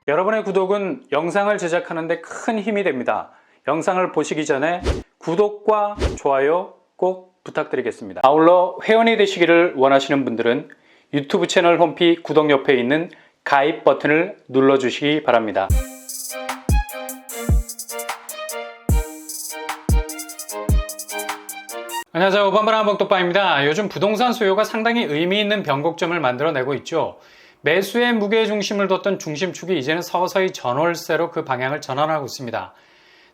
여러분의 구독은 영상을 제작하는 데 큰 힘이 됩니다. 영상을 보시기 전에 구독과 좋아요 꼭 부탁드리겠습니다. 아울러 회원이 되시기를 원하시는 분들은 유튜브 채널 홈피 구독 옆에 있는 가입 버튼을 눌러주시기 바랍니다. 안녕하세요. 오반바람 복덕방입니다. 요즘 부동산 수요가 상당히 의미 있는 변곡점을 만들어내고 있죠. 매수의 무게 중심을 뒀던 중심축이 이제는 서서히 전월세로 그 방향을 전환하고 있습니다.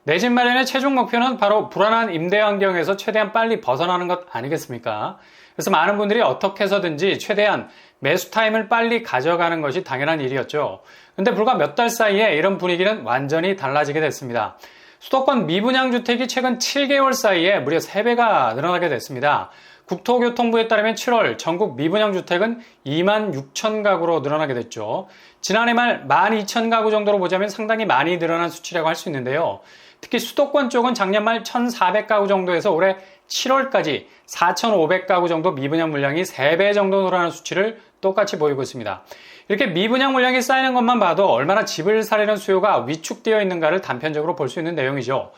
내 집 마련의 최종 목표는 바로 불안한 임대 환경에서 최대한 빨리 벗어나는 것 아니겠습니까? 그래서 많은 분들이 어떻게 해서든지 최대한 매수 타임을 빨리 가져가는 것이 당연한 일이었죠. 근데 불과 몇 달 사이에 이런 분위기는 완전히 달라지게 됐습니다. 수도권 미분양 주택이 최근 7개월 사이에 무려 3배가 늘어나게 됐습니다. 국토교통부에 따르면 7월 전국 미분양 주택은 2만 6천 가구로 늘어나게 됐죠. 지난해 말 12,000가구 정도로 보자면 상당히 많이 늘어난 수치라고 할 수 있는데요. 특히 수도권 쪽은 작년 말 1,400가구 정도에서 올해 7월까지 4,500가구 정도 미분양 물량이 3배 정도 늘어나는 수치를 똑같이 보이고 있습니다. 이렇게 미분양 물량이 쌓이는 것만 봐도 얼마나 집을 사려는 수요가 위축되어 있는가를 단편적으로 볼 수 있는 내용이죠.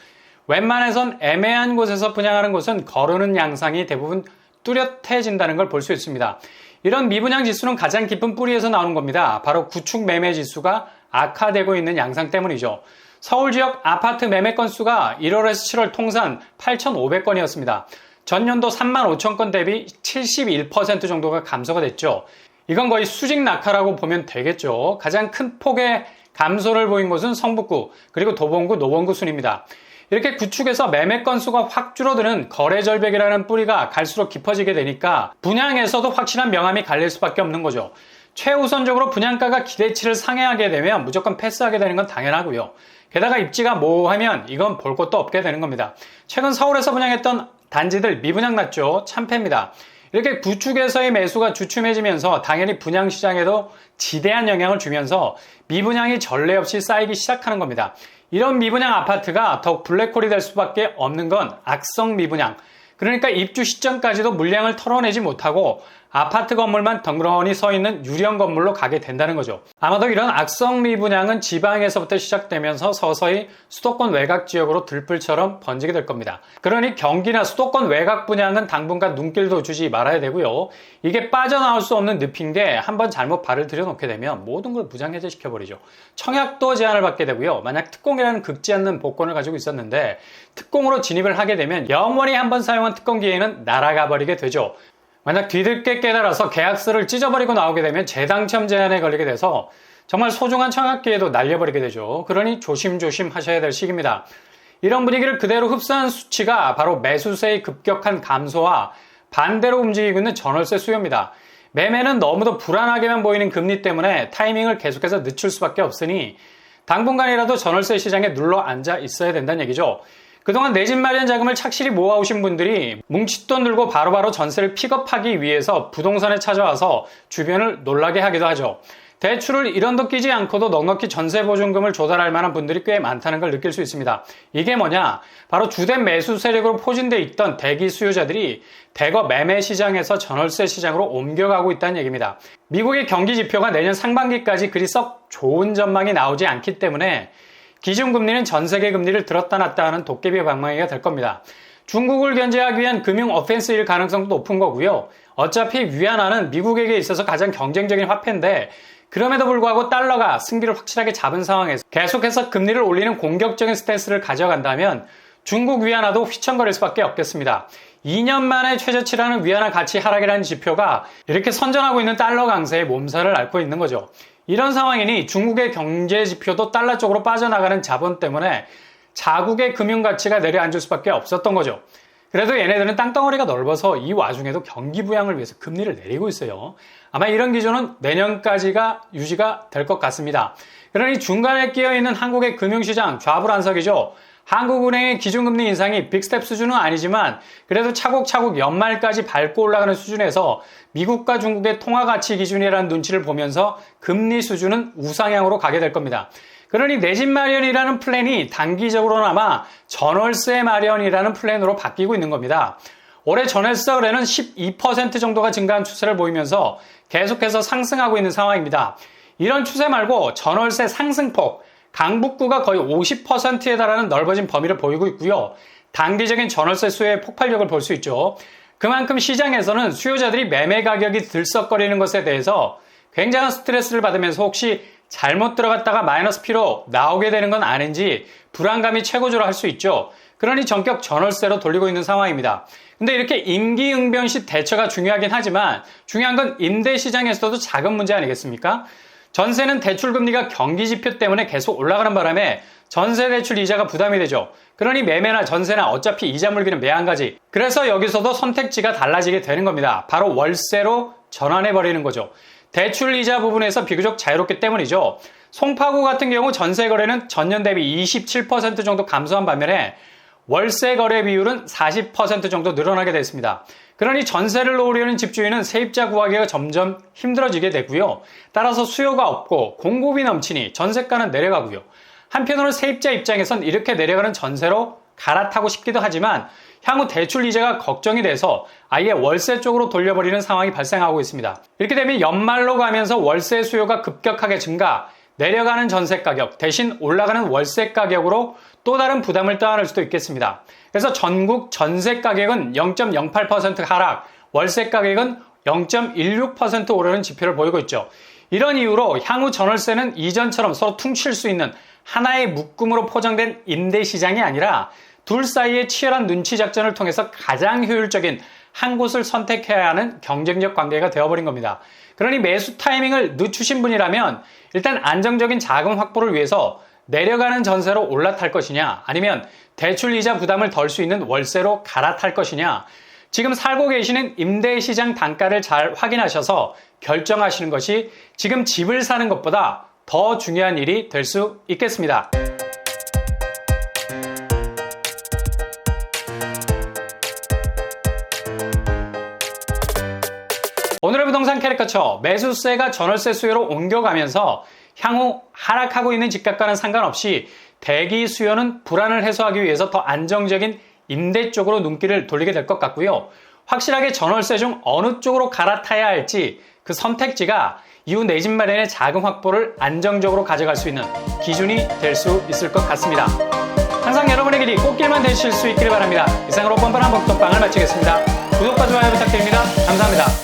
웬만해선 애매한 곳에서 분양하는 곳은 거르는 양상이 대부분 뚜렷해진다는 걸 볼 수 있습니다. 이런 미분양 지수는 가장 깊은 뿌리에서 나오는 겁니다. 바로 구축 매매 지수가 악화되고 있는 양상 때문이죠. 서울 지역 아파트 매매 건수가 1월에서 7월 통산 8,500건이었습니다. 전년도 35,000건 대비 71% 정도가 감소가 됐죠. 이건 거의 수직 낙하라고 보면 되겠죠. 가장 큰 폭의 감소를 보인 곳은 성북구, 그리고 도봉구, 노원구 순입니다. 이렇게 구축에서 매매 건수가 확 줄어드는 거래 절벽이라는 뿌리가 갈수록 깊어지게 되니까 분양에서도 확실한 명암이 갈릴 수밖에 없는 거죠. 최우선적으로 분양가가 기대치를 상회하게 되면 무조건 패스하게 되는 건 당연하고요. 게다가 입지가 모호하면 이건 볼 것도 없게 되는 겁니다. 최근 서울에서 분양했던 단지들 미분양 났죠. 참패입니다. 이렇게 구축에서의 매수가 주춤해지면서 당연히 분양시장에도 지대한 영향을 주면서 미분양이 전례 없이 쌓이기 시작하는 겁니다. 이런 미분양 아파트가 더욱 블랙홀이 될 수밖에 없는 건 악성 미분양. 그러니까 입주 시점까지도 물량을 털어내지 못하고 아파트 건물만 덩그러니 서 있는 유령 건물로 가게 된다는 거죠. 아마도 이런 악성 미분양은 지방에서부터 시작되면서 서서히 수도권 외곽 지역으로 들불처럼 번지게 될 겁니다. 그러니 경기나 수도권 외곽 분양은 당분간 눈길도 주지 말아야 되고요. 이게 빠져나올 수 없는 늪인 게 한번 잘못 발을 들여놓게 되면 모든 걸 무장해제시켜버리죠. 청약도 제한을 받게 되고요. 만약 특공이라는 긁지 않는 복권을 가지고 있었는데 특공으로 진입을 하게 되면 영원히 한번 사용한 특공 기회는 날아가 버리게 되죠. 만약 뒤늦게 깨달아서 계약서를 찢어버리고 나오게 되면 재당첨 제한에 걸리게 돼서 정말 소중한 청약 기회도 날려버리게 되죠. 그러니 조심조심 하셔야 될 시기입니다. 이런 분위기를 그대로 흡수한 수치가 바로 매수세의 급격한 감소와 반대로 움직이고 있는 전월세 수요입니다. 매매는 너무도 불안하게만 보이는 금리 때문에 타이밍을 계속해서 늦출 수밖에 없으니 당분간이라도 전월세 시장에 눌러 앉아 있어야 된다는 얘기죠. 그동안 내 집 마련 자금을 착실히 모아오신 분들이 뭉칫돈 들고 바로바로 전세를 픽업하기 위해서 부동산에 찾아와서 주변을 놀라게 하기도 하죠. 대출을 1원도 끼지 않고도 넉넉히 전세보증금을 조달할 만한 분들이 꽤 많다는 걸 느낄 수 있습니다. 이게 뭐냐? 바로 주된 매수 세력으로 포진되어 있던 대기 수요자들이 대거 매매 시장에서 전월세 시장으로 옮겨가고 있다는 얘기입니다. 미국의 경기 지표가 내년 상반기까지 그리 썩 좋은 전망이 나오지 않기 때문에 기준금리는 전 세계 금리를 들었다 놨다 하는 도깨비 방망이가 될 겁니다. 중국을 견제하기 위한 금융 오펜스일 가능성도 높은 거고요. 어차피 위안화는 미국에게 있어서 가장 경쟁적인 화폐인데 그럼에도 불구하고 달러가 승기를 확실하게 잡은 상황에서 계속해서 금리를 올리는 공격적인 스탠스를 가져간다면 중국 위안화도 휘청거릴 수밖에 없겠습니다. 2년 만에 최저치라는 위안화 가치 하락이라는 지표가 이렇게 선전하고 있는 달러 강세의 몸살을 앓고 있는 거죠. 이런 상황이니 중국의 경제 지표도 달러 쪽으로 빠져나가는 자본 때문에 자국의 금융 가치가 내려앉을 수밖에 없었던 거죠. 그래도 얘네들은 땅덩어리가 넓어서 이 와중에도 경기 부양을 위해서 금리를 내리고 있어요. 아마 이런 기조는 내년까지가 유지가 될 것 같습니다. 그러니 중간에 끼어있는 한국의 금융시장 좌불안석이죠. 한국은행의 기준금리 인상이 빅스텝 수준은 아니지만 그래도 차곡차곡 연말까지 밟고 올라가는 수준에서 미국과 중국의 통화가치 기준이라는 눈치를 보면서 금리 수준은 우상향으로 가게 될 겁니다. 그러니 내 집 마련이라는 플랜이 단기적으로나마 전월세 마련이라는 플랜으로 바뀌고 있는 겁니다. 올해 전월세 거래는 12% 정도가 증가한 추세를 보이면서 계속해서 상승하고 있는 상황입니다. 이런 추세 말고 전월세 상승폭, 강북구가 거의 50%에 달하는 넓어진 범위를 보이고 있고요. 단기적인 전월세 수요의 폭발력을 볼 수 있죠. 그만큼 시장에서는 수요자들이 매매 가격이 들썩거리는 것에 대해서 굉장한 스트레스를 받으면서 혹시 잘못 들어갔다가 마이너스 P로 나오게 되는 건 아닌지 불안감이 최고조로 할 수 있죠. 그러니 전격 전월세로 돌리고 있는 상황입니다. 근데 이렇게 임기응변시 대처가 중요하긴 하지만 중요한 건 임대시장에서도 작은 문제 아니겠습니까? 전세는 대출금리가 경기지표 때문에 계속 올라가는 바람에 전세대출 이자가 부담이 되죠. 그러니 매매나 전세나 어차피 이자 물기는 매한가지. 그래서 여기서도 선택지가 달라지게 되는 겁니다. 바로 월세로 전환해버리는 거죠. 대출 이자 부분에서 비교적 자유롭기 때문이죠. 송파구 같은 경우 전세 거래는 전년 대비 27% 정도 감소한 반면에 월세 거래 비율은 40% 정도 늘어나게 됐습니다. 그러니 전세를 놓으려는 집주인은 세입자 구하기가 점점 힘들어지게 되고요. 따라서 수요가 없고 공급이 넘치니 전세가는 내려가고요. 한편으로 세입자 입장에선 이렇게 내려가는 전세로 갈아타고 싶기도 하지만 향후 대출 이자가 걱정이 돼서 아예 월세 쪽으로 돌려버리는 상황이 발생하고 있습니다. 이렇게 되면 연말로 가면서 월세 수요가 급격하게 증가, 내려가는 전세 가격 대신 올라가는 월세 가격으로 또 다른 부담을 떠안을 수도 있겠습니다. 그래서 전국 전세 가격은 0.08% 하락, 월세 가격은 0.16% 오르는 지표를 보이고 있죠. 이런 이유로 향후 전월세는 이전처럼 서로 퉁칠 수 있는 하나의 묶음으로 포장된 임대시장이 아니라 둘 사이의 치열한 눈치 작전을 통해서 가장 효율적인 한 곳을 선택해야 하는 경쟁력 관계가 되어버린 겁니다. 그러니 매수 타이밍을 늦추신 분이라면 일단 안정적인 자금 확보를 위해서 내려가는 전세로 올라탈 것이냐, 아니면 대출 이자 부담을 덜 수 있는 월세로 갈아탈 것이냐, 지금 살고 계시는 임대시장 단가를 잘 확인하셔서 결정하시는 것이 지금 집을 사는 것보다 더 중요한 일이 될 수 있겠습니다. 오늘의 부동산 캐리커처, 매수세가 전월세 수요로 옮겨가면서 향후 하락하고 있는 집값과는 상관없이 대기 수요는 불안을 해소하기 위해서 더 안정적인 임대 쪽으로 눈길을 돌리게 될 것 같고요. 확실하게 전월세 중 어느 쪽으로 갈아타야 할지 그 선택지가 이후 내 집 마련의 자금 확보를 안정적으로 가져갈 수 있는 기준이 될 수 있을 것 같습니다. 항상 여러분의 길이 꽃길만 되실 수 있기를 바랍니다. 이상으로 뻔뻔한 복덕방을 마치겠습니다. 구독과 좋아요 부탁드립니다. 감사합니다.